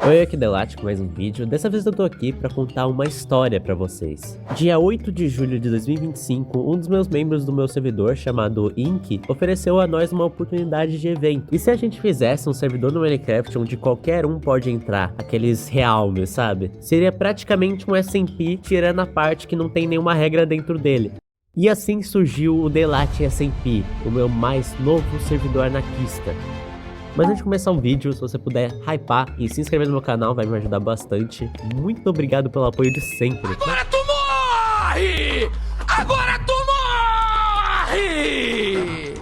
Oi, aqui Delate com mais um vídeo. Dessa vez eu tô aqui pra contar uma história pra vocês. Dia 8 de julho de 2025, um dos meus membros do meu servidor, chamado Ink, ofereceu a nós uma oportunidade de evento. E se a gente fizesse um servidor no Minecraft onde qualquer um pode entrar, aqueles realms, sabe? Seria praticamente um SMP, tirando a parte que não tem nenhuma regra dentro dele. E assim surgiu o Delate SMP, o meu mais novo servidor anarquista. Mas antes de começar o vídeo, se você puder hypar e se inscrever no meu canal, vai me ajudar bastante. Muito obrigado pelo apoio de sempre. Agora tu morre! Agora tu morre!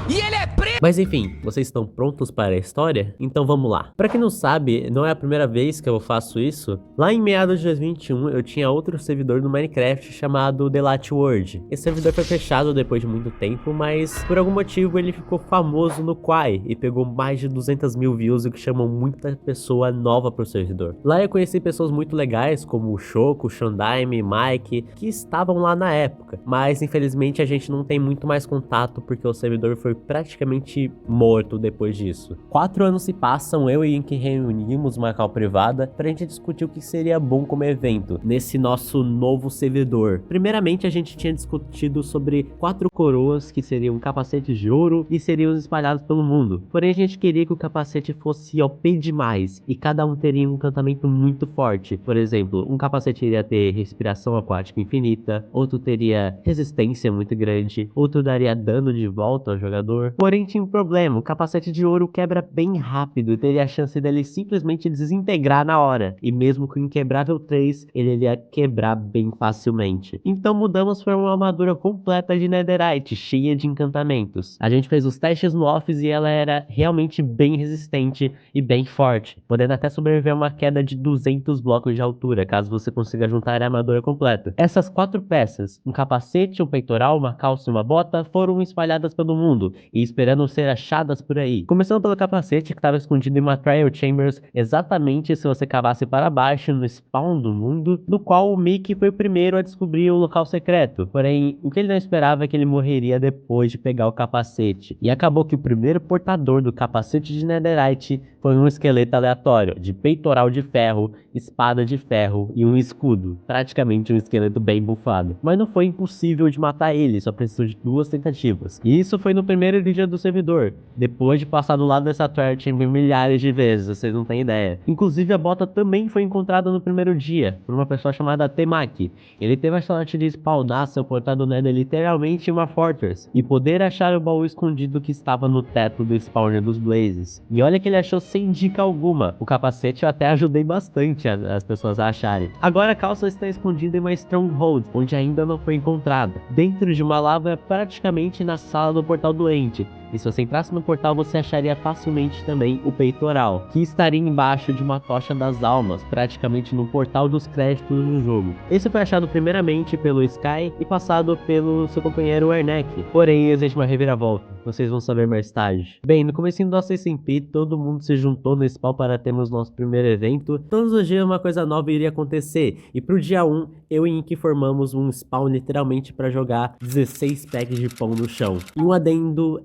E ele é preto! Mas enfim, vocês estão prontos para a história? Então vamos lá. Pra quem não sabe, não é a primeira vez que eu faço isso. Lá em meados de 2021, eu tinha outro servidor no Minecraft chamado Delate World. Esse servidor foi fechado depois de muito tempo, mas por algum motivo ele ficou famoso no Quai e pegou mais de 200 mil views, o que chamou muita pessoa nova pro servidor. Lá eu conheci pessoas muito legais, como o Choco, o Shondaime, Mike, que estavam lá na época. Mas infelizmente a gente não tem muito mais contato porque o servidor foi praticamente morto depois disso. 4 anos se passam, eu e Ink reunimos uma call privada pra gente discutir o que seria bom como evento nesse nosso novo servidor. Primeiramente a gente tinha discutido sobre 4 coroas que seriam capacetes de ouro e seriam espalhados pelo mundo. Porém a gente queria que o capacete fosse OP demais e cada um teria um encantamento muito forte. Por exemplo, um capacete iria ter respiração aquática infinita, outro teria resistência muito grande, outro daria dano de volta ao jogador. Porém tinha um problema, o capacete de ouro quebra bem rápido e teria a chance dele simplesmente desintegrar na hora. E mesmo com o Inquebrável 3, ele iria quebrar bem facilmente. Então mudamos para uma armadura completa de Netherite, cheia de encantamentos. A gente fez os testes no Office e ela era realmente bem resistente e bem forte, podendo até sobreviver a uma queda de 200 blocos de altura, caso você consiga juntar a armadura completa. Essas 4 peças, um capacete, um peitoral, uma calça e uma bota, foram espalhadas pelo mundo e esperando ser achadas por aí. Começando pelo capacete que estava escondido em uma Trial Chambers, exatamente se você cavasse para baixo no spawn do mundo, no qual o Mickey foi o primeiro a descobrir o local secreto. Porém, o que ele não esperava é que ele morreria depois de pegar o capacete. E acabou que o primeiro portador do capacete de Netherite foi um esqueleto aleatório, de peitoral de ferro, espada de ferro e um escudo. Praticamente um esqueleto bem bufado. Mas não foi impossível de matar ele, só precisou de 2 tentativas. E isso foi no primeiro dia do servidor, depois de passar do lado dessa Trial Chamber milhares de vezes, vocês não têm ideia. Inclusive a bota também foi encontrada no primeiro dia, por uma pessoa chamada Temaki. Ele teve a sorte de spawnar seu portal Nether literalmente em uma fortress, e poder achar o baú escondido que estava no teto do spawner dos Blazes. E olha que ele achou sem dica alguma, o capacete eu até ajudei bastante as pessoas a acharem. Agora a calça está escondida em uma Stronghold, onde ainda não foi encontrada, dentro de uma lava praticamente na sala do portal doente. E se você entrasse no portal, você acharia facilmente também o peitoral, que estaria embaixo de uma tocha das almas, praticamente no portal dos créditos do jogo. Esse foi achado primeiramente pelo Sky e passado pelo seu companheiro Ernek. Porém, existe uma reviravolta, vocês vão saber mais tarde. Bem, no comecinho do nosso SMP, todo mundo se juntou no spawn para termos nosso primeiro evento. Todos os dias uma coisa nova iria acontecer, e pro dia 1, eu e Ink formamos um spawn literalmente para jogar 16 packs de pão no chão. E um adendo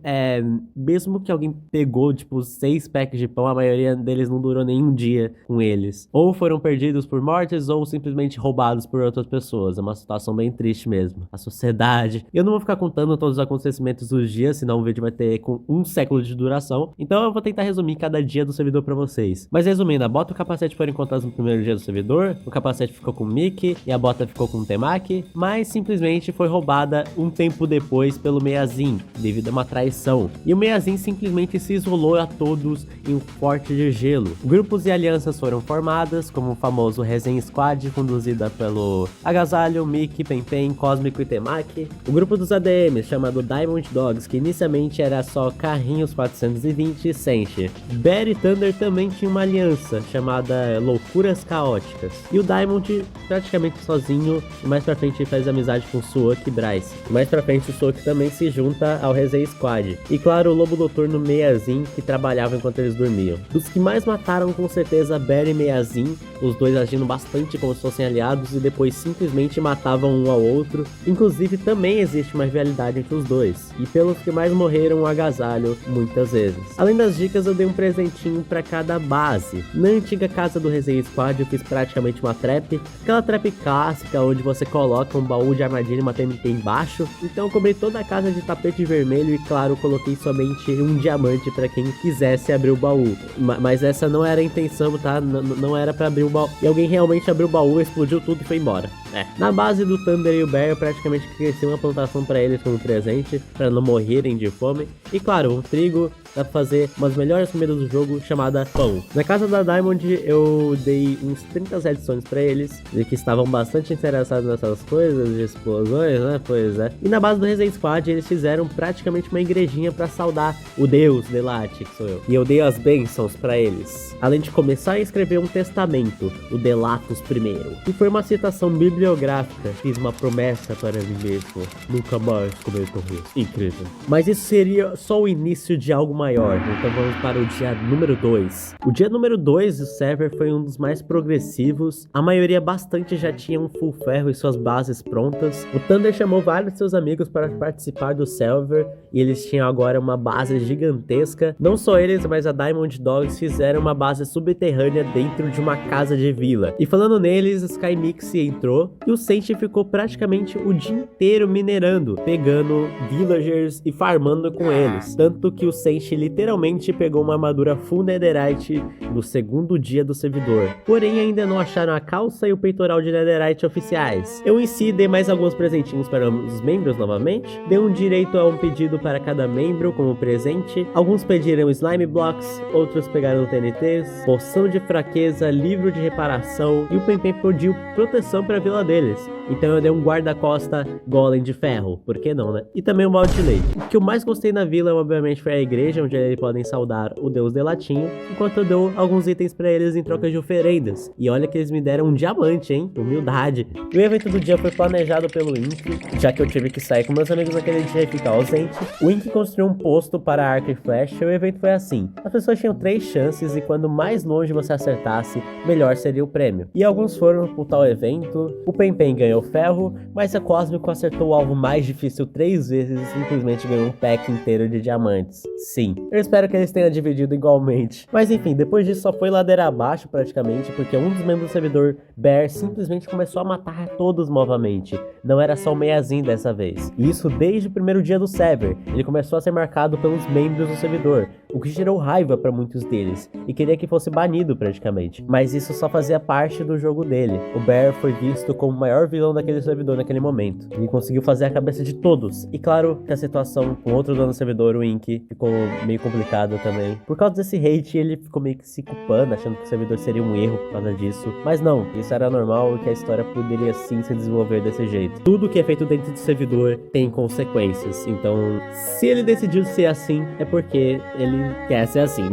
mesmo que alguém pegou, tipo, 6 packs de pão, a maioria deles não durou nenhum dia com eles. Ou foram perdidos por mortes, ou simplesmente roubados por outras pessoas. É uma situação bem triste mesmo. A sociedade. Eu não vou ficar contando todos os acontecimentos dos dias, senão o vídeo vai ter com 1 século de duração. Então eu vou tentar resumir cada dia do servidor pra vocês. Mas resumindo, a bota e o capacete foram encontrados no primeiro dia do servidor, o capacete ficou com o Mickey e a bota ficou com o Temaki, mas simplesmente foi roubada um tempo depois pelo Meiazin, devido a uma traição. E o Meiazin simplesmente se isolou a todos em um forte de gelo. Grupos e alianças foram formadas, como o famoso Rezen Squad, conduzida pelo Agasalho, Mickey, Pen, Cósmico e Temaki. O grupo dos ADMs, chamado Diamond Dogs, que inicialmente era só Carrinhos 420 e Senshi. Bear e Thunder também tinha uma aliança, chamada Loucuras Caóticas. E o Diamond, praticamente sozinho, e mais pra frente faz amizade com Suok e Bryce. E mais pra frente o Suok também se junta ao Rezen Squad. E claro, o Lobo Noturno Meiazin, que trabalhava enquanto eles dormiam. Dos que mais mataram, com certeza, Bear e Meiazin, os dois agindo bastante como se fossem aliados e depois simplesmente matavam um ao outro. Inclusive, também existe uma rivalidade entre os dois. E pelos que mais morreram um agasalho muitas vezes. Além das dicas, eu dei um presentinho pra cada base. Na antiga casa do Resenha Squad eu fiz praticamente uma trap, aquela trap clássica onde você coloca um baú de armadilha e uma TNT embaixo. Então eu cobri toda a casa de tapete vermelho e claro, coloquei somente um diamante pra quem quisesse abrir o baú. Mas essa não era a intenção, tá? Não era pra abrir o baú. E alguém realmente abriu o baú, explodiu tudo e foi embora. Na base do Thunder e o Bear eu praticamente cresci uma plantação pra eles como presente, pra não morrerem de fome. E claro, um trigo dá pra fazer umas melhores comidas do jogo chamada pão. Na casa da Diamond eu dei uns 30 redstones pra eles, e que estavam bastante interessados nessas coisas de explosões, né? Pois é. E na base do Resenha Squad eles fizeram praticamente uma igrejinha pra saudar o deus Delate, que sou eu. E eu dei as bênçãos pra eles. Além de começar a escrever um testamento, o Delatus I. E foi uma citação bibliográfica. Fiz uma promessa para mim mesmo. Nunca mais cometo risco. Incrível. Mas isso seria só o início de algo maior. Então vamos para o dia número 2. O dia número 2 do server foi um dos mais progressivos. A maioria bastante já tinha um full ferro e suas bases prontas. O Thunder chamou vários de seus amigos para participar do server. E eles tinham agora uma base gigantesca. Não só eles, mas a Diamond Dogs fizeram uma base subterrânea dentro de uma casa de vila. E falando neles, Skymix entrou e o Sente ficou praticamente o dia inteiro minerando, pegando villagers e farmando com eles. Tanto que o Sente literalmente pegou uma armadura full netherite no segundo dia do servidor. Porém, ainda não acharam a calça e o peitoral de netherite oficiais. Eu em si dei mais alguns presentinhos para os membros novamente. Dei um direito a um pedido para cada membro como presente. Alguns pediram slime blocks, outros pegaram TNTs, poção de fraqueza, livro de reparação e o Pempen pediu proteção para a vila deles. Então eu dei um guarda-costa golem de ferro, por que não, né? E também um balde de leite. O que eu mais gostei na vila, obviamente, foi a igreja, onde eles podem saudar o deus Delatinho, enquanto eu dou alguns itens pra eles em troca de oferendas. E olha que eles me deram um diamante, hein? Humildade. E o evento do dia foi planejado pelo Ink, já que eu tive que sair com meus amigos naquele dia e ficar ausente. O Ink construiu um posto para arco e flecha, e o evento foi assim. As pessoas tinham 3 chances, e quando mais longe você acertasse, melhor seria o prêmio. E alguns foram pro tal evento. O Pempen ganhou ferro, mas a Cósmico acertou o alvo mais difícil 3 vezes e simplesmente ganhou um pack inteiro de diamantes. Sim, eu espero que eles tenham dividido igualmente. Mas enfim, depois disso só foi ladeira abaixo praticamente, porque um dos membros do servidor, Bear, simplesmente começou a matar todos novamente. Não era só o Meiazinho dessa vez. E isso desde o primeiro dia do server. Ele começou a ser marcado pelos membros do servidor, o que gerou raiva para muitos deles, e queria que fosse banido praticamente. Mas isso só fazia parte do jogo dele. O Bear foi visto como o maior vilão daquele servidor naquele momento. Ele conseguiu fazer a cabeça de todos. E claro que a situação com outro dono do servidor, o Ink, ficou meio complicada também. Por causa desse hate, ele ficou meio que se culpando, achando que o servidor seria um erro por causa disso. Mas não, isso era normal e que a história poderia sim se desenvolver desse jeito. Tudo que é feito dentro do servidor tem consequências. Então, se ele decidiu ser assim, é porque ele quer ser assim.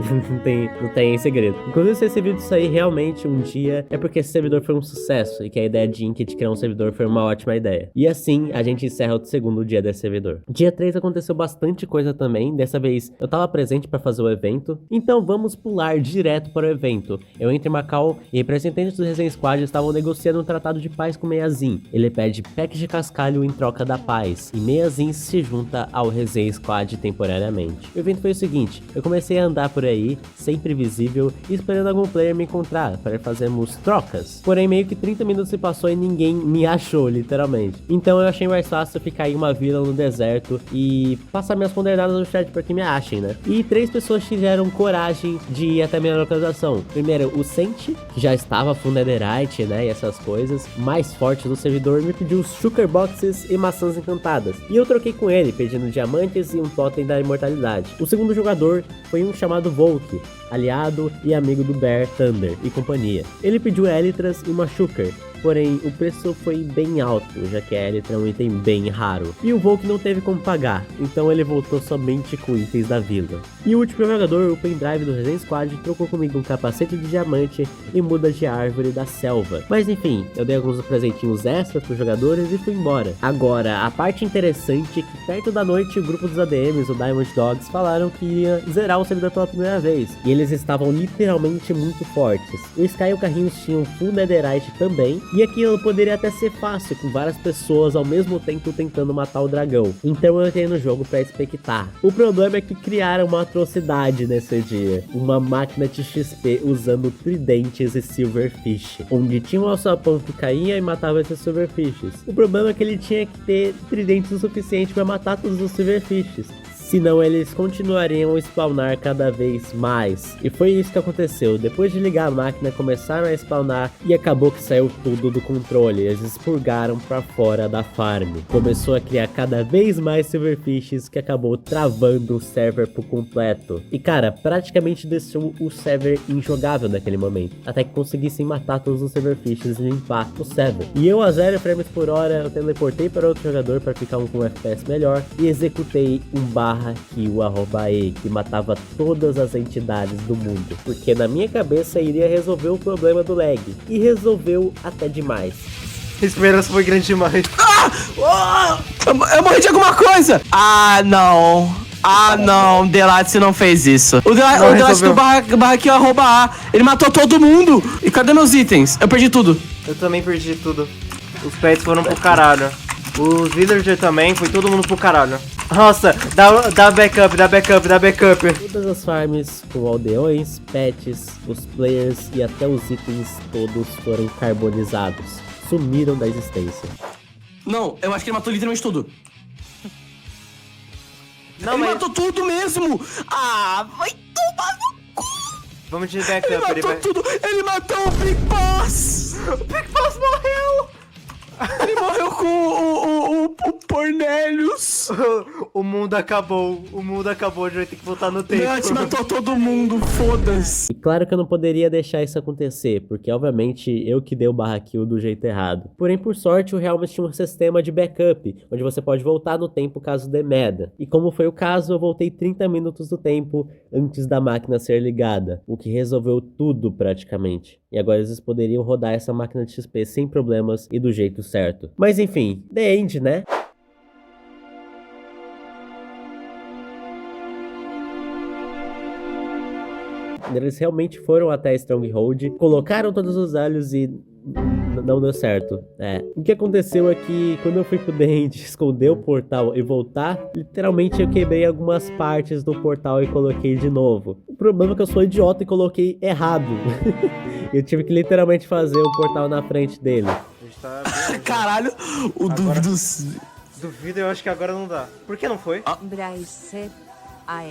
não tem segredo. Inclusive, se esse vídeo sair realmente um dia, é porque esse servidor foi um sucesso e que a ideia de Ink de criar um servidor foi uma ótima ideia. E assim, a gente encerra o segundo dia desse servidor. Dia 3 aconteceu bastante coisa também. Dessa vez, eu tava presente pra fazer o evento. Então, vamos pular direto para o evento. Eu entro em Macau e representantes do Resenha Squad estavam negociando um tratado de paz com Meiazin. Ele pede pack de cascalho em troca da paz. E Meiazin se junta ao Resenha Squad temporariamente. O evento foi o seguinte. Eu comecei a andar por aí, sempre visível, e esperando algum player me encontrar para fazermos trocas. Porém, meio que 30 minutos se passou e ninguém me achou, literalmente. Então eu achei mais fácil ficar em uma vila no deserto e passar minhas coordenadas no chat para que me achem, né? E 3 pessoas tiveram coragem de ir até minha localização. Primeiro, o Sente, que já estava full netherite, né? E essas coisas. Mais forte do servidor, me pediu sugar boxes e maçãs encantadas. E eu troquei com ele, pedindo diamantes e um totem da imortalidade. O segundo jogador foi um chamado Volk, aliado e amigo do Bear, Thunder e companhia. Ele pediu Elytras e uma sugar. Porém, o preço foi bem alto, já que a Elytra é um item bem raro. E o Volk não teve como pagar, então ele voltou somente com itens da vila. E o último jogador, o pendrive do Resenha Squad, trocou comigo um capacete de diamante e muda de árvore da selva. Mas enfim, eu dei alguns presentinhos extras pros jogadores e fui embora. Agora, a parte interessante é que perto da noite o grupo dos ADMs, o Diamond Dogs, falaram que ia zerar o servidor pela primeira vez. E eles estavam literalmente muito fortes. O Sky e o Carrinhos tinham full netherite também, E aquilo poderia até ser fácil, com várias pessoas ao mesmo tempo tentando matar o dragão. Então eu entrei no jogo pra expectar. O problema é que criaram uma atrocidade nesse dia. Uma máquina de XP usando tridentes e silverfish, onde tinha um alçapão que caía e matava esses silverfishes. O problema é que ele tinha que ter tridentes o suficiente para matar todos os silverfishes. Senão eles continuariam a spawnar cada vez mais. E foi isso que aconteceu. Depois de ligar a máquina, começaram a spawnar e acabou que saiu tudo do controle. Eles expurgaram para fora da farm. Começou a criar cada vez mais silverfishes que acabou travando o server por completo. E cara, praticamente deixou o server injogável naquele momento. Até que conseguissem matar todos os silverfishes e limpar o server. E eu a 0 frames por hora, eu teleportei para outro jogador para ficar com um FPS melhor. E executei um /kill@e, que matava todas as entidades do mundo, porque na minha cabeça iria resolver o problema do lag, e resolveu até demais. A esperança foi grande demais. Eu morri de alguma coisa! Ah, não, Delate não fez isso. O Delate do barraquinho @A, ele matou todo mundo! E cadê meus itens? Eu perdi tudo. Eu também perdi tudo. Os pets foram pro caralho. Os villagers também, foi todo mundo pro caralho. Nossa, dá backup. Todas as farms com aldeões, pets, os players e até os itens todos foram carbonizados. Sumiram da existência. Não, eu acho que ele matou literalmente tudo. Não, Ele mas matou tudo mesmo! Ah, vai tomar no cu! vamos de Ele backup. matou tudo! Ele matou o Big Boss! O Big Boss morreu! Ele morreu com o Cornelius! O mundo acabou, a gente vai ter que voltar no tempo. Delate matou todo mundo, foda-se! E claro que eu não poderia deixar isso acontecer, porque obviamente eu que dei o /kill do jeito errado. Porém, por sorte, o Helmet tinha um sistema de backup, onde você pode voltar no tempo caso dê merda. E como foi o caso, eu voltei 30 minutos do tempo antes da máquina ser ligada, o que resolveu tudo praticamente. E agora eles poderiam rodar essa máquina de XP sem problemas e do jeito certo. Mas enfim, The End, né? Eles realmente foram até Stronghold, colocaram todos os alhos e não deu certo. O que aconteceu é que quando eu fui pro The End esconder o portal e voltar, literalmente eu quebrei algumas partes do portal e coloquei de novo. O problema é que eu sou idiota e coloquei errado. Eu tive que literalmente fazer o portal na frente dele. A gente tá bem... Caralho, o Agora- Dúvidos... Duvido, eu acho que agora não dá. Por que não foi? Bryce AM.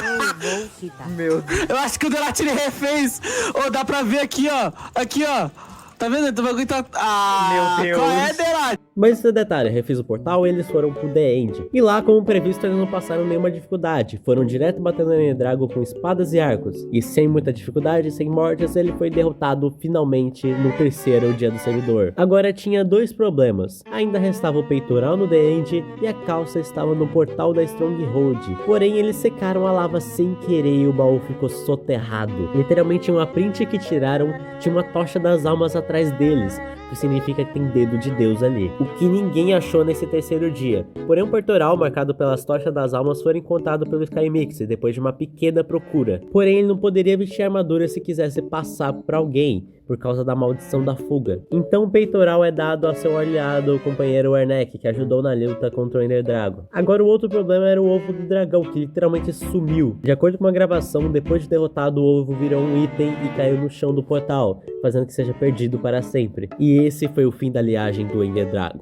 Eu vou quitar. Meu Deus. Eu acho que o Delate ele refez. Ô, dá pra ver aqui, ó. Aqui, ó. Tá vendo? O bagulho tá... Ah, Meu Deus. qual é, Delate? Mas esse detalhe, eu refiz o portal e eles foram pro The End. E lá, como previsto, eles não passaram nenhuma dificuldade. Foram direto batendo no Drago com espadas e arcos. E sem muita dificuldade, sem mortes, ele foi derrotado finalmente no terceiro dia do servidor. Agora tinha dois problemas. Ainda restava o peitoral no The End e a calça estava no portal da Stronghold. Porém, eles secaram a lava sem querer e o baú ficou soterrado. Literalmente uma print que tiraram, tinha uma tocha das almas atrás deles, que significa que tem dedo de Deus ali. O que ninguém achou nesse terceiro dia. Porém, um peitoral marcado pelas tochas das almas foi encontrado pelo Skymix depois de uma pequena procura. Porém, ele não poderia vestir armadura se quisesse passar por alguém, por causa da maldição da fuga. Então o peitoral é dado a seu aliado, o companheiro Ernek, que ajudou na luta contra o Ender Dragon. Agora o outro problema era o ovo do dragão, que literalmente sumiu. De acordo com uma gravação, depois de derrotado, o ovo virou um item e caiu no chão do portal, fazendo que seja perdido para sempre. E esse foi o fim da liagem do Ender Dragon.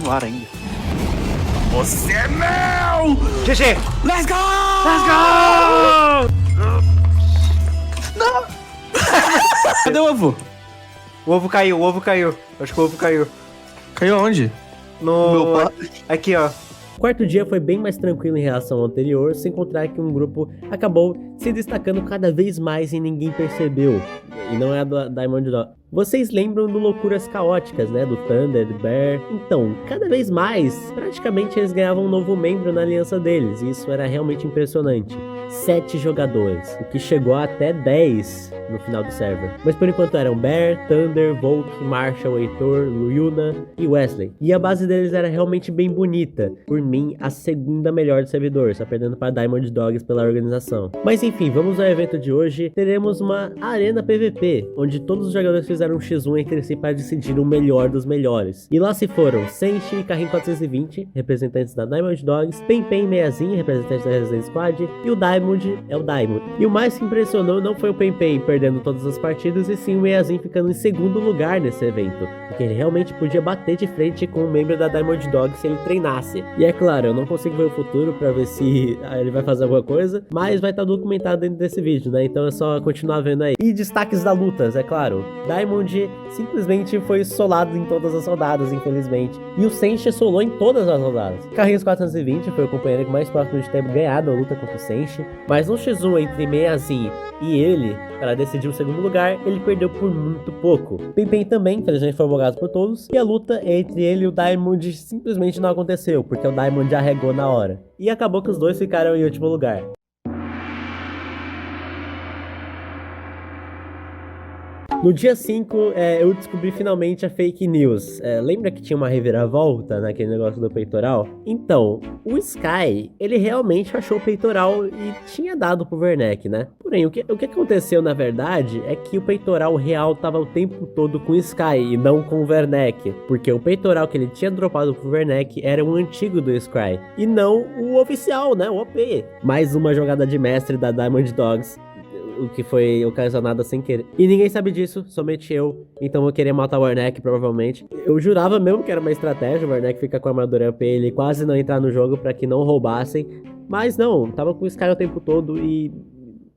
No ar ainda. Você é meu! GG! Let's go! Cadê o ovo? O ovo caiu. Acho que o ovo caiu. Caiu onde? No... Aqui, ó. O quarto dia foi bem mais tranquilo em relação ao anterior, sem contar que um grupo acabou se destacando cada vez mais e ninguém percebeu. E não é a do Diamond Dog. Vocês lembram do Loucuras Caóticas, né? Do Thunder, do Bear. Então, cada vez mais, praticamente eles ganhavam um novo membro na aliança deles, e isso era realmente impressionante. 7 jogadores, o que chegou a até 10 no final do server. Mas por enquanto eram Bear, Thunder, Volk, Marshall, Heitor, Luyuna e Wesley. E a base deles era realmente bem bonita. Por mim, a segunda melhor do servidor, só perdendo para Diamond Dogs pela organização. Mas enfim, vamos ao evento de hoje. Teremos uma arena PVP, onde todos os jogadores fizeram um x1 entre si para decidir o melhor dos melhores. E lá se foram Senshi e Carrinho 420, representantes da Diamond Dogs, Pen 6zinho, representante da Resident Squad, e o Diamond é o Diamond. E o mais que impressionou não foi o Pen perdendo todas as partidas, e sim o 6zinho ficando em segundo lugar nesse evento, porque ele realmente podia bater de frente com um membro da Diamond Dogs se ele treinasse. E é claro, eu não consigo ver o futuro para ver se ele vai fazer alguma coisa, mas vai estar documentado dentro desse vídeo, né? Então é só continuar vendo aí. E destaques da lutas, é claro. Diamond simplesmente foi solado em todas as rodadas, infelizmente. E o Senshi solou em todas as rodadas. Carrinhos 420 foi o companheiro mais próximo de ter ganhado a luta contra o Senshi, mas no x1 entre 6zinho e ele, para decidir o segundo lugar, ele perdeu por muito pouco. Pen também, infelizmente, foi abogado por todos, e a luta entre ele e o Diamond simplesmente não aconteceu, porque o Diamond arregou na hora. E acabou que os dois ficaram em último lugar. No dia 5, eu descobri finalmente a fake news. Lembra que tinha uma reviravolta naquele negócio do peitoral? Então, o Sky, ele realmente achou o peitoral e tinha dado pro Werneck, né? Porém, o que aconteceu na verdade é que o peitoral real tava o tempo todo com o Sky e não com o Werneck. Porque o peitoral que ele tinha dropado pro Werneck era um antigo do Sky e não o oficial, né? O OP. Mais uma jogada de mestre da Diamond Dogs, o que foi ocasionado sem querer. E ninguém sabe disso, somente eu. Então eu queria matar o Werneck, provavelmente. Eu jurava mesmo que era uma estratégia, o Werneck fica com a armadura AP, ele quase não entrar no jogo pra que não roubassem. Mas não, tava com o Sky o tempo todo e...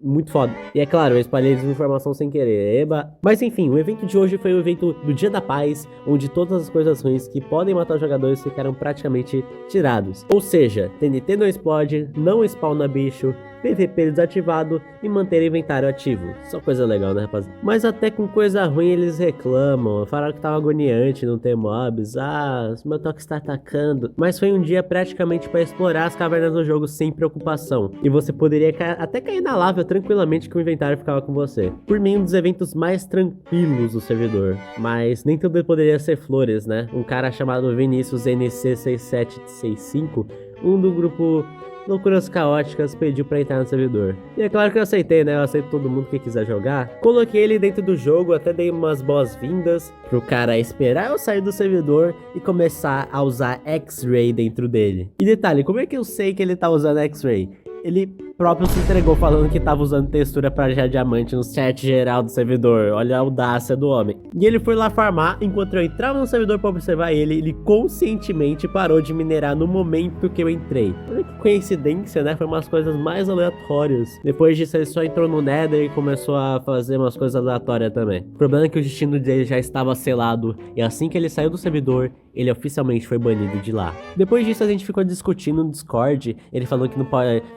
muito foda. E é claro, eu espalhei desinformação sem querer. Eba. Mas enfim, o evento de hoje foi o evento do Dia da Paz, onde todas as coisas ruins que podem matar os jogadores ficaram praticamente tirados. Ou seja, TNT não explode, não spawna bicho, PVP desativado e manter inventário ativo. Só coisa legal, né, rapaziada? Mas até com coisa ruim eles reclamam. Falaram que tava agoniante não ter mobs. O meu toque está atacando. Mas foi um dia praticamente para explorar as cavernas do jogo sem preocupação. E você poderia até cair na lava tranquilamente que o inventário ficava com você. Por mim, um dos eventos mais tranquilos do servidor. Mas nem tudo poderia ser flores, né? Um cara chamado Vinícius NC6765, um do grupo Loucuras Caóticas, pediu pra entrar no servidor. E é claro que eu aceitei, né? Eu aceito todo mundo que quiser jogar. Coloquei ele dentro do jogo, até dei umas boas-vindas pro cara esperar eu sair do servidor e começar a usar X-Ray dentro dele. E detalhe, como é que eu sei que ele tá usando X-Ray? Ele próprio se entregou falando que tava usando textura pra já diamante no chat geral do servidor. Olha a audácia do homem. E ele foi lá farmar, enquanto eu entrava no servidor pra observar ele conscientemente parou de minerar no momento que eu entrei. Olha que coincidência, né? Foi umas coisas mais aleatórias. Depois disso ele só entrou no Nether e começou a fazer umas coisas aleatórias também. O problema é que o destino dele já estava selado, e assim que ele saiu do servidor, ele oficialmente foi banido de lá. Depois disso a gente ficou discutindo no Discord, ele falou que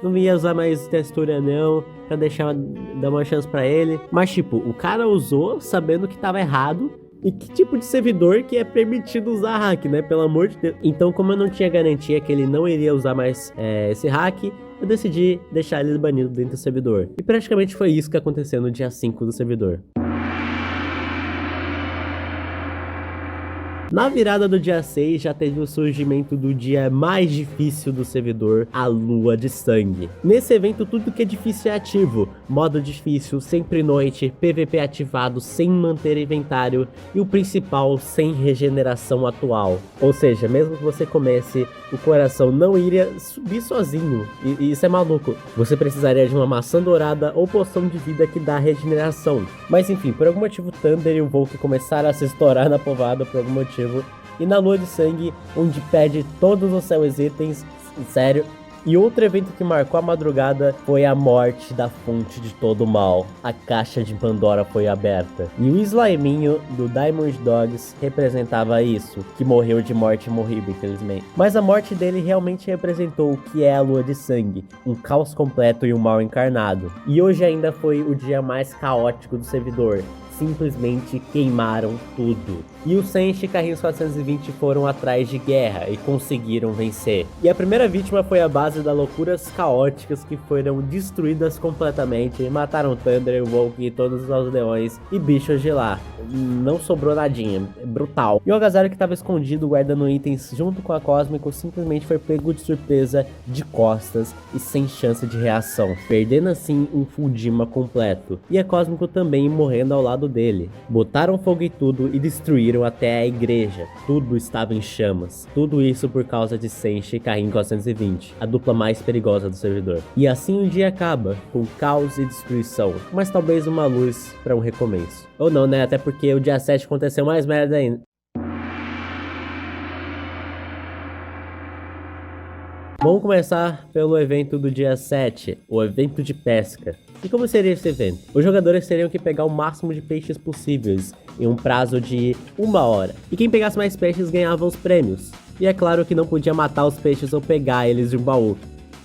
não ia usar mais textura não, pra dar uma chance pra ele. Mas tipo, o cara usou sabendo que tava errado. E que tipo de servidor que é permitido usar hack, né? Pelo amor de Deus. Então, como eu não tinha garantia que ele não iria usar mais esse hack, eu decidi deixar ele banido dentro do servidor. E praticamente foi isso que aconteceu no dia 5 do servidor. Na virada do dia 6 já teve o surgimento do dia mais difícil do servidor, a Lua de Sangue. Nesse evento tudo que é difícil é ativo, modo difícil, sempre noite, PVP ativado sem manter inventário e o principal, sem regeneração atual. Ou seja, mesmo que você comece, o coração não iria subir sozinho, e isso é maluco. Você precisaria de uma maçã dourada ou poção de vida que dá regeneração. Mas enfim, por algum motivo Thunder e o Volk começaram a se estourar na povada por algum motivo. E na Lua de Sangue, onde perde todos os seus itens, sério. E outro evento que marcou a madrugada foi a morte da fonte de todo o mal. A caixa de Pandora foi aberta. E o Sliminho do Diamond Dogs representava isso, que morreu de morte morrível, infelizmente. Mas a morte dele realmente representou o que é a Lua de Sangue, um caos completo e um mal encarnado. E hoje ainda foi o dia mais caótico do servidor. Simplesmente queimaram tudo. E o Senshi e Carrinhos 420 foram atrás de guerra e conseguiram vencer. E a primeira vítima foi a base base da Loucuras Caóticas que foram destruídas completamente, mataram Thunder, Woke e todos os aldeões e bichos de lá. Não sobrou nadinha, é brutal. E o agasalho que estava escondido guardando itens junto com a Cósmico simplesmente foi pego de surpresa de costas e sem chance de reação, perdendo assim um Fudima completo. E a Cósmico também morrendo ao lado dele. Botaram fogo em tudo e destruíram até a igreja. Tudo estava em chamas. Tudo isso por causa de Senshi e Karin 420, a dupla mais perigosa do servidor. E assim o dia acaba, com caos e destruição, mas talvez uma luz para um recomeço. Ou não, né? Até porque o dia 7 aconteceu mais merda ainda. Vamos começar pelo evento do dia 7, o evento de pesca. E como seria esse evento? Os jogadores teriam que pegar o máximo de peixes possíveis em um prazo de 1 hora. E quem pegasse mais peixes ganhava os prêmios. E é claro que não podia matar os peixes ou pegar eles de um baú.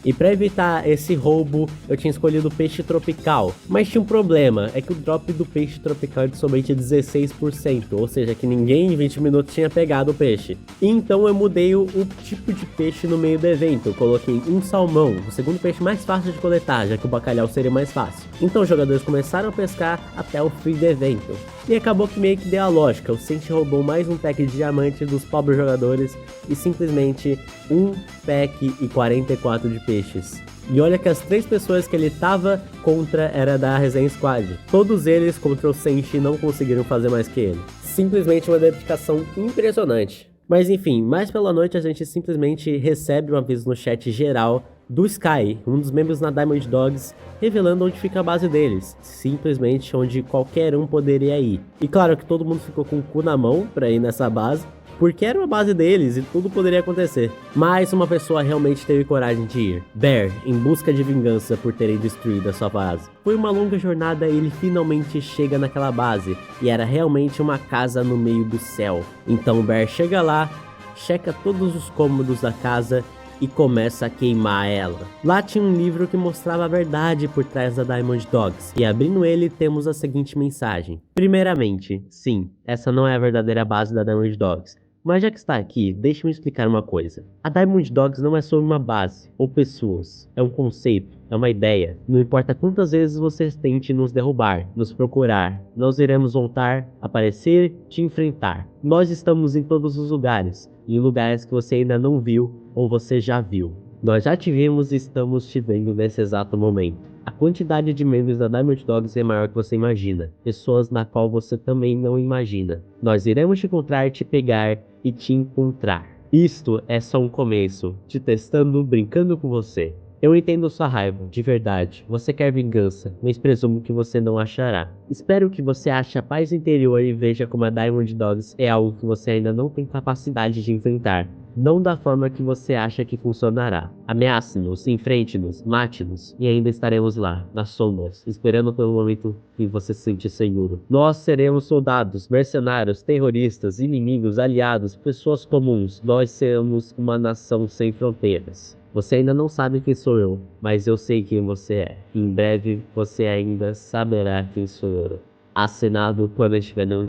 E para evitar esse roubo, eu tinha escolhido o peixe tropical. Mas tinha um problema, é que o drop do peixe tropical é de somente 16%, ou seja, que ninguém em 20 minutos tinha pegado o peixe. E então eu mudei o tipo de peixe no meio do evento, eu coloquei um salmão, o segundo peixe mais fácil de coletar, já que o bacalhau seria mais fácil. Então os jogadores começaram a pescar até o fim do evento. E acabou que meio que deu a lógica, o Senshi roubou mais um pack de diamante dos pobres jogadores e simplesmente um pack e 44 de peixes. E olha que as 3 pessoas que ele tava contra era da Resenha Squad. Todos eles contra o Senshi não conseguiram fazer mais que ele. Simplesmente uma dedicação impressionante. Mas enfim, mais pela noite a gente simplesmente recebe um aviso no chat geral do Sky, um dos membros da Diamond Dogs, revelando onde fica a base deles, simplesmente onde qualquer um poderia ir. E claro que todo mundo ficou com o cu na mão pra ir nessa base, porque era uma base deles e tudo poderia acontecer. Mas uma pessoa realmente teve coragem de ir. Bear, em busca de vingança por terem destruído a sua base. Foi uma longa jornada e ele finalmente chega naquela base, e era realmente uma casa no meio do céu. Então Bear chega lá, checa todos os cômodos da casa e começa a queimar ela. Lá tinha um livro que mostrava a verdade por trás da Diamond Dogs, e abrindo ele temos a seguinte mensagem. Primeiramente, sim, essa não é a verdadeira base da Diamond Dogs. Mas já que está aqui, deixe-me explicar uma coisa. A Diamond Dogs não é sobre uma base, ou pessoas. É um conceito, é uma ideia. Não importa quantas vezes você tente nos derrubar, nos procurar, nós iremos voltar, aparecer, te enfrentar. Nós estamos em todos os lugares, em lugares que você ainda não viu, ou você já viu. Nós já te vimos e estamos te vendo nesse exato momento. A quantidade de membros da Diamond Dogs é maior que você imagina, pessoas na qual você também não imagina. Nós iremos te encontrar, te pegar e te encontrar. Isto é só um começo, te testando, brincando com você. Eu entendo sua raiva, de verdade. Você quer vingança, mas presumo que você não achará. Espero que você ache a paz interior e veja como a Diamond Dogs é algo que você ainda não tem capacidade de enfrentar. Não da forma que você acha que funcionará. Ameace-nos, enfrente-nos, mate-nos, e ainda estaremos lá, nas sombras, esperando pelo momento que você se sente seguro. Nós seremos soldados, mercenários, terroristas, inimigos, aliados, pessoas comuns. Nós seremos uma nação sem fronteiras. Você ainda não sabe quem sou eu, mas eu sei quem você é. Em breve, você ainda saberá quem sou eu. Assinado quando estiver no...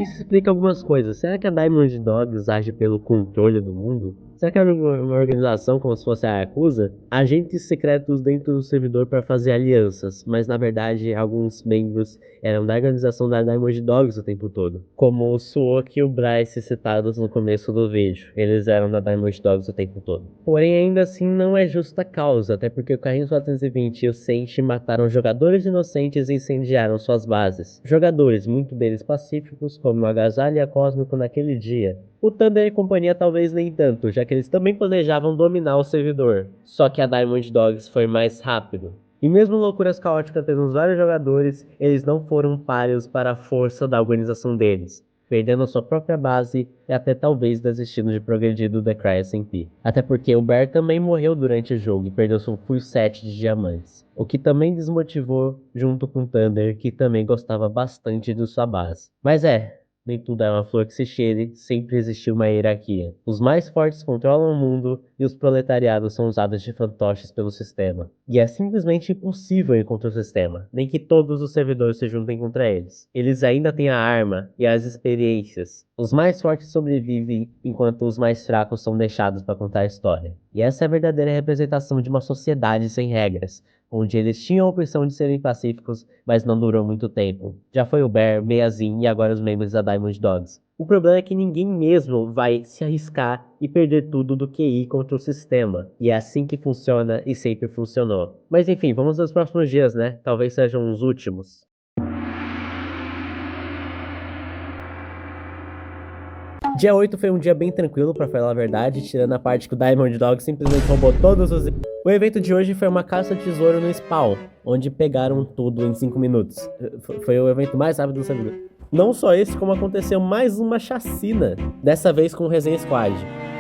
Isso explica algumas coisas. Será que a Diamond Dogs age pelo controle do mundo? Será que é uma organização como se fosse a Yakuza? Agentes secretos dentro do servidor para fazer alianças, mas na verdade alguns membros eram da organização da Diamond Dogs o tempo todo. Como o Suoki e o Bryce citados no começo do vídeo, eles eram da Diamond Dogs o tempo todo. Porém ainda assim não é justa causa, até porque o Karin 420 e o Senshi mataram jogadores inocentes e incendiaram suas bases. Jogadores, muito deles pacíficos, como o Agasalho e a Cósmico naquele dia. O Thunder e companhia talvez nem tanto, já que eles também planejavam dominar o servidor. Só que a Diamond Dogs foi mais rápido. E mesmo Loucuras Caóticas tendo vários jogadores, eles não foram páreos para a força da organização deles, perdendo a sua própria base e até talvez desistindo de progredir do The Cry SMP. Até porque o Bear também morreu durante o jogo e perdeu seu full set de diamantes, o que também desmotivou junto com o Thunder, que também gostava bastante de sua base. Mas Nem tudo é uma flor que se cheire, sempre existiu uma hierarquia. Os mais fortes controlam o mundo e os proletariados são usados de fantoches pelo sistema. E é simplesmente impossível ir contra o sistema, nem que todos os servidores se juntem contra eles. Eles ainda têm a arma e as experiências. Os mais fortes sobrevivem, enquanto os mais fracos são deixados para contar a história. E essa é a verdadeira representação de uma sociedade sem regras, onde eles tinham a opção de serem pacíficos, mas não durou muito tempo. Já foi o Bear, Meiazin e agora os membros da Diamond Dogs. O problema é que ninguém mesmo vai se arriscar e perder tudo do que ir contra o sistema. E é assim que funciona e sempre funcionou. Mas enfim, vamos aos próximos dias, né? Talvez sejam os últimos. Dia 8 foi um dia bem tranquilo, pra falar a verdade, tirando a parte que o Diamond Dog simplesmente roubou todos os... O evento de hoje foi uma caça ao tesouro no spawn, onde pegaram tudo em 5 minutos. Foi o evento mais rápido do servidor. Não só esse, como aconteceu mais uma chacina, dessa vez com o Resenha Squad,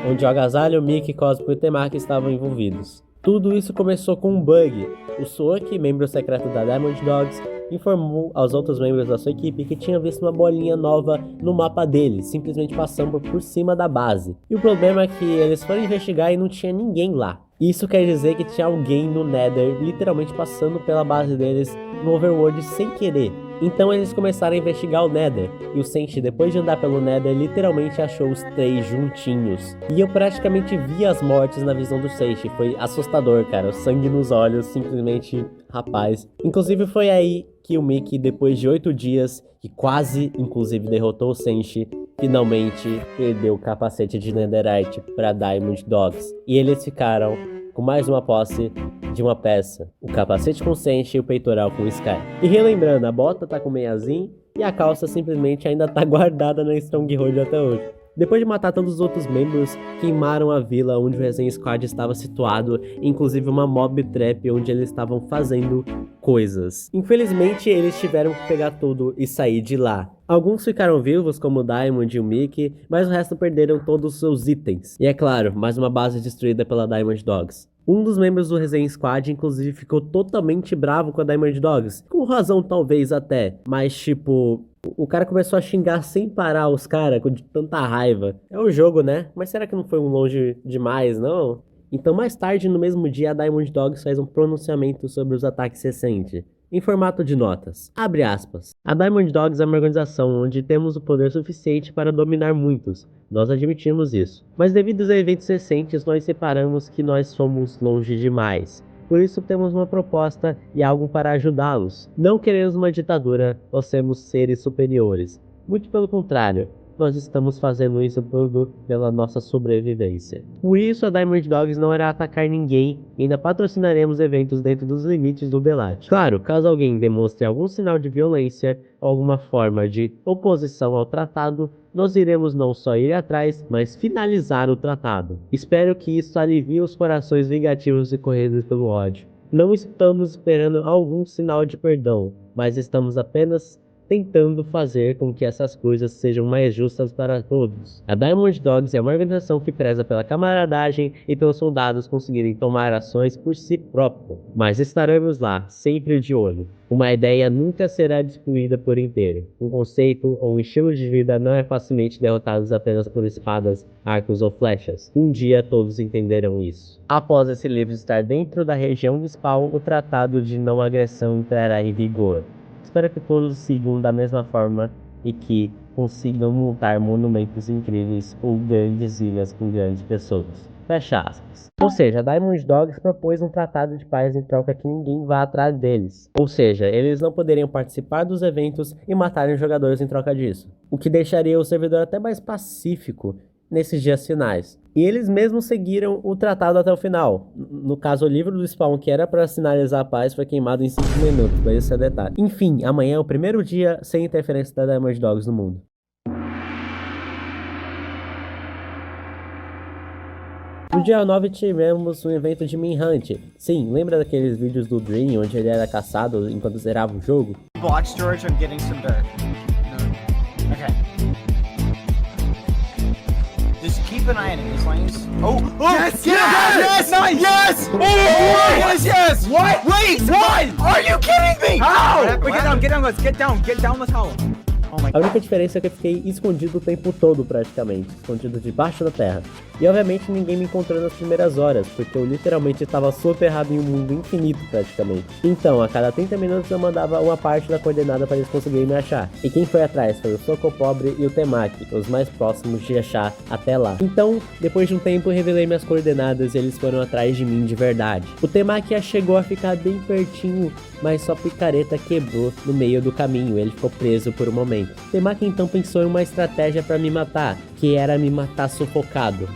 onde o Agasalho, Mickey, Cosmo e o Temaki estavam envolvidos. Tudo isso começou com um bug. O Soak, membro secreto da Diamond Dogs, informou aos outros membros da sua equipe que tinha visto uma bolinha nova no mapa deles, simplesmente passando por cima da base. E o problema é que eles foram investigar e não tinha ninguém lá. Isso quer dizer que tinha alguém no Nether literalmente passando pela base deles no Overworld sem querer. Então eles começaram a investigar o Nether, e o Senshi, depois de andar pelo Nether, literalmente achou os 3 juntinhos. E eu praticamente vi as mortes na visão do Senshi, foi assustador, cara, o sangue nos olhos, simplesmente, rapaz. Inclusive foi aí que o Mickey, depois de 8 dias, que quase, inclusive, derrotou o Senshi, finalmente perdeu o capacete de Netherite para Diamond Dogs. E eles ficaram com mais uma posse de uma peça, o capacete com o Senshi e o peitoral com o Sky. E relembrando, a bota tá com o Meiazin e a calça simplesmente ainda tá guardada na Stronghold até hoje. Depois de matar todos os outros membros, queimaram a vila onde o Resenha Squad estava situado, inclusive uma mob trap onde eles estavam fazendo coisas. Infelizmente, eles tiveram que pegar tudo e sair de lá. Alguns ficaram vivos, como o Diamond e o Mickey, mas o resto perderam todos os seus itens. E é claro, mais uma base destruída pela Diamond Dogs. Um dos membros do Resenha Squad, inclusive, ficou totalmente bravo com a Diamond Dogs. Com razão, talvez, até. Mas, tipo, o cara começou a xingar sem parar os caras, com tanta raiva. É o jogo, né? Mas será que não foi um longe demais, não? Então, mais tarde, no mesmo dia, a Diamond Dogs faz um pronunciamento sobre os ataques recentes, em formato de notas. Abre aspas. A Diamond Dogs é uma organização onde temos o poder suficiente para dominar muitos. Nós admitimos isso. Mas devido aos eventos recentes, nós separamos que nós somos longe demais. Por isso temos uma proposta e algo para ajudá-los. Não queremos uma ditadura ou sermos seres superiores. Muito pelo contrário. Nós estamos fazendo isso tudo pela nossa sobrevivência. Por isso a Diamond Dogs não irá atacar ninguém e ainda patrocinaremos eventos dentro dos limites do Delate. Claro, caso alguém demonstre algum sinal de violência ou alguma forma de oposição ao tratado, nós iremos não só ir atrás, mas finalizar o tratado. Espero que isso alivie os corações vingativos e corridos pelo ódio. Não estamos esperando algum sinal de perdão, mas estamos apenas tentando fazer com que essas coisas sejam mais justas para todos. A Diamond Dogs é uma organização que preza pela camaradagem e pelos soldados conseguirem tomar ações por si próprios. Mas estaremos lá, sempre de olho. Uma ideia nunca será destruída por inteiro. Um conceito ou um estilo de vida não é facilmente derrotado apenas por espadas, arcos ou flechas. Um dia todos entenderão isso. Após esse livro estar dentro da região de spawn, o tratado de não agressão entrará em vigor. Espero que todos sigam da mesma forma e que consigam montar monumentos incríveis ou grandes ilhas com grandes pessoas. Fecha aspas. Ou seja, a Diamond Dogs propôs um tratado de paz em troca que ninguém vá atrás deles. Ou seja, eles não poderiam participar dos eventos e matarem os jogadores em troca disso. O que deixaria o servidor até mais pacífico nesses dias finais. E eles mesmos seguiram o tratado até o final. No caso, o livro do spawn, que era para sinalizar a paz, foi queimado em 5 minutos, mas esse é detalhe. Enfim, amanhã é o primeiro dia sem interferência da Diamond Dogs no mundo. No dia 9 tivemos um evento de Manhunt. Sim, lembra daqueles vídeos do Dream, onde ele era caçado enquanto zerava o jogo? Watch, George, I'm getting some dirt. No. Okay. Just keep an eye on it, these lanes. Oh! Yes! Yes! Yes! Nice! Yes! Oh! Yes! Yes! What? Wait! What? Are you kidding me? How? Wait, get down, let's get down the tower. Oh A única diferença é que eu fiquei escondido o tempo todo praticamente, escondido debaixo da terra. E obviamente ninguém me encontrou nas primeiras horas, porque eu literalmente estava soterrado em um mundo infinito praticamente. Então, a cada 30 minutos eu mandava uma parte da coordenada para eles conseguirem me achar. E quem foi atrás foi o Socopobre e o Temaki, os mais próximos de achar até lá. Então, depois de um tempo eu revelei minhas coordenadas e eles foram atrás de mim de verdade. O Temaki já chegou a ficar bem pertinho, mas sua picareta quebrou no meio do caminho, ele ficou preso por um momento. Temaki então pensou em uma estratégia para me matar, que era me matar sufocado.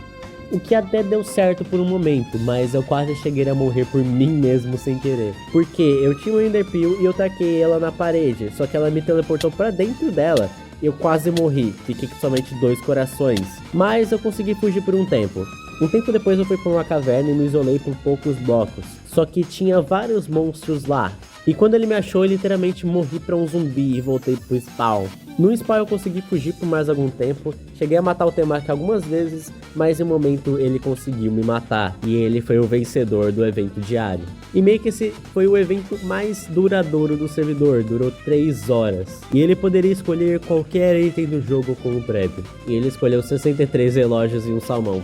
O que até deu certo por um momento, mas eu quase cheguei a morrer por mim mesmo sem querer. Porque eu tinha um Enderpeel e eu taquei ela na parede, só que ela me teleportou pra dentro dela. Eu quase morri, fiquei com somente 2 corações. Mas eu consegui fugir por um tempo. Um tempo depois eu fui pra uma caverna e me isolei por poucos blocos. Só que tinha vários monstros lá. E quando ele me achou, eu literalmente morri pra um zumbi e voltei pro spawn. No spawn eu consegui fugir por mais algum tempo, cheguei a matar o Temaki algumas vezes, mas em um momento ele conseguiu me matar, e ele foi o vencedor do evento diário. E meio que esse foi o evento mais duradouro do servidor, durou 3 horas. E ele poderia escolher qualquer item do jogo como prêmio. E ele escolheu 63 relógios e um salmão.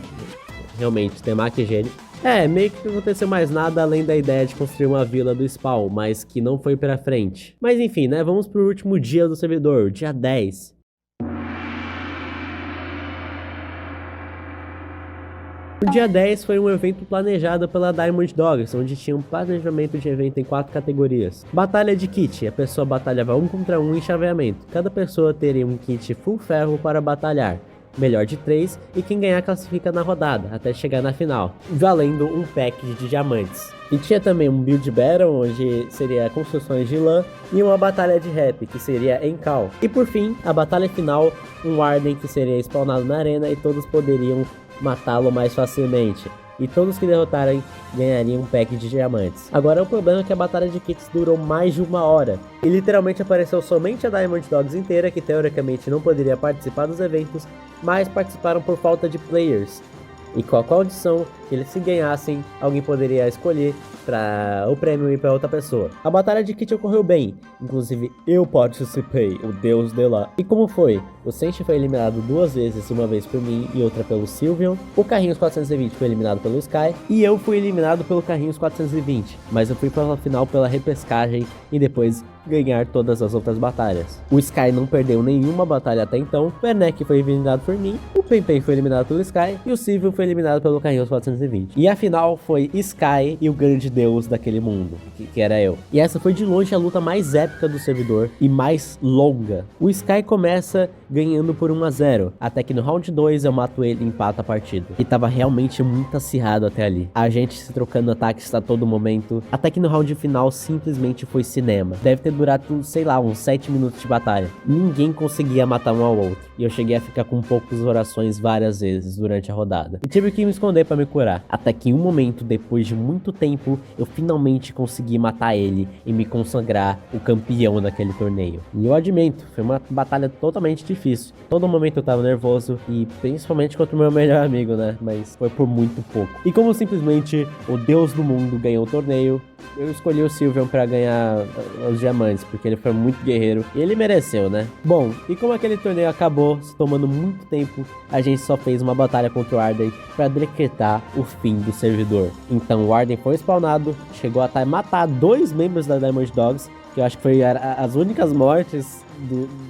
Realmente, Temaki é gênio. Meio que não aconteceu mais nada além da ideia de construir uma vila do spawn, mas que não foi pra frente. Mas enfim, né, vamos pro último dia do servidor, dia 10. O dia 10 foi um evento planejado pela Diamond Dogs, onde tinha um planejamento de evento em 4 categorias. Batalha de kit, a pessoa batalhava 1 contra 1 em chaveamento. Cada pessoa teria um kit full ferro para batalhar. Melhor de 3 e quem ganhar classifica na rodada, até chegar na final, valendo um pack de diamantes. E tinha também um build battle, onde seria construções de lã, e uma batalha de rap, que seria em cal. E por fim, a batalha final, um Warden que seria spawnado na arena e todos poderiam matá-lo mais facilmente. E todos que derrotarem ganhariam um pack de diamantes. Agora o problema é que a batalha de kits durou mais de 1 hora. E literalmente apareceu somente a Diamond Dogs inteira, que teoricamente não poderia participar dos eventos, mas participaram por falta de players. E com a condição que eles se ganhassem, alguém poderia escolher para o prêmio ir para outra pessoa. A batalha de kit ocorreu bem, inclusive eu participei, o deus de lá. E como foi? O Senshi foi eliminado 2 vezes, uma vez por mim e outra pelo Sylveon. O Carrinhos 420 foi eliminado pelo Sky e eu fui eliminado pelo Carrinhos 420, mas eu fui para a final pela repescagem e depois ganhar todas as outras batalhas. O Sky não perdeu nenhuma batalha até então, o Ernek foi eliminado por mim, o Pen foi eliminado pelo Sky e o Sylveon foi eliminado pelo Carrinhos 420. E a final foi Sky e o grande deus daquele mundo, que era eu. E essa foi de longe a luta mais épica do servidor e mais longa. O Sky começa ganhando por 1-0, até que no round 2 eu mato ele e empato a partida. E tava realmente muito acirrado até ali. A gente se trocando ataques a todo momento, até que no round final simplesmente foi cinema. Deve ter durado, sei lá, uns 7 minutos de batalha. Ninguém conseguia matar um ao outro. E eu cheguei a ficar com poucos orações várias vezes durante a rodada. E tive que me esconder pra me curar. Até que em um momento, depois de muito tempo, eu finalmente consegui matar ele e me consagrar o campeão daquele torneio. E eu admito, foi uma batalha totalmente difícil. Todo momento eu tava nervoso e principalmente contra o meu melhor amigo, né? Mas foi por muito pouco. E como simplesmente o deus do mundo ganhou o torneio, eu escolhi o Sylveon pra ganhar os diamantes, porque ele foi muito guerreiro e ele mereceu, né? Bom, e como aquele torneio acabou se tomando muito tempo, a gente só fez uma batalha contra o Arden pra decretar o fim do servidor. Então o Arden foi spawnado, chegou a matar 2 membros da Diamond Dogs, que eu acho que foi as únicas mortes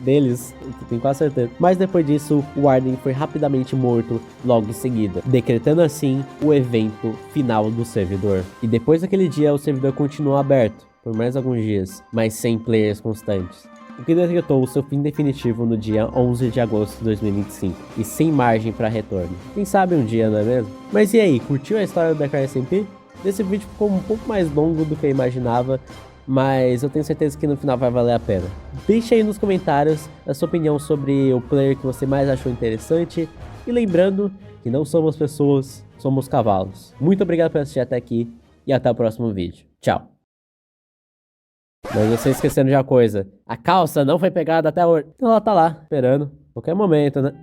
deles, tenho quase certeza. Mas depois disso, o Arden foi rapidamente morto logo em seguida, decretando assim o evento final do servidor. E depois daquele dia, o servidor continuou aberto por mais alguns dias, mas sem players constantes. O que decretou o seu fim definitivo no dia 11 de agosto de 2025, e sem margem para retorno. Quem sabe um dia, não é mesmo? Mas e aí, curtiu a história do Dakar SMP? Esse vídeo ficou um pouco mais longo do que eu imaginava, mas eu tenho certeza que no final vai valer a pena. Deixe aí nos comentários a sua opinião sobre o player que você mais achou interessante. E lembrando que não somos pessoas, somos cavalos. Muito obrigado por assistir até aqui e até o próximo vídeo. Tchau. Mas vocês esqueceram de uma coisa. A calça não foi pegada até hoje. Então ela tá lá, esperando. Qualquer momento, né?